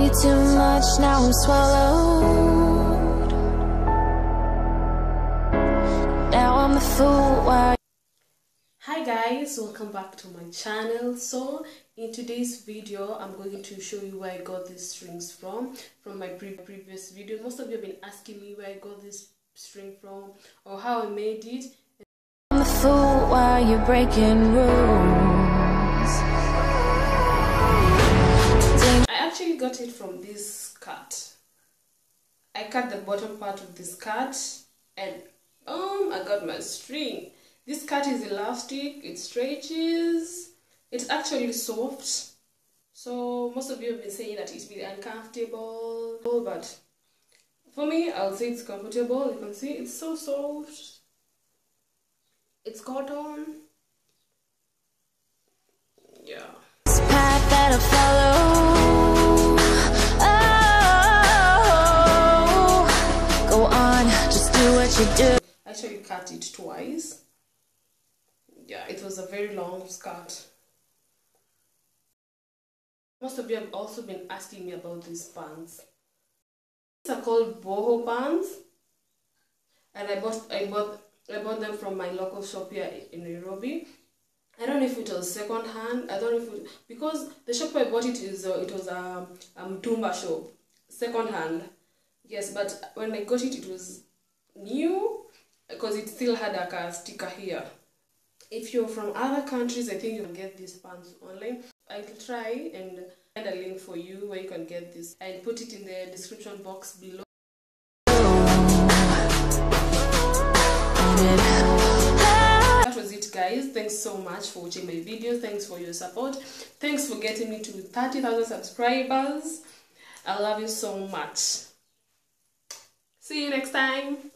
you too much, now I'm swallowed. Now I'm a fool while... Hi guys, welcome back to my channel. So in today's video I'm going to show you where I got these strings from my previous video. Most of you have been asking me where I got this string from or how I made it. I'm a fool while you're breaking rules. I actually got it from this skirt. I cut the bottom part of the skirt and I got my string. This skirt is elastic, it stretches, it's actually soft. So most of you have been saying that it's really uncomfortable, but for me, I'll say it's comfortable. You can see it's so soft. It's cotton. Yeah. This path that I follow. Oh, go on, just do what you do. I actually cut it twice. Yeah, it was a very long skirt. Most of you have also been asking me about these pants. These are called boho pants, and I bought them from my local shop here in Nairobi. I don't know if it was second hand. I don't know if it, because the shop I bought it was a Tumba shop, second hand. Yes, but when I got it, it was new because it still had like a sticker here. If you're from other countries, I think you can get these pants online. I'll try and find a link for you where you can get this. I'll put it in the description box below. That was it, guys. Thanks so much for watching my video. Thanks for your support. Thanks for getting me to 30,000 subscribers. I love you so much. See you next time.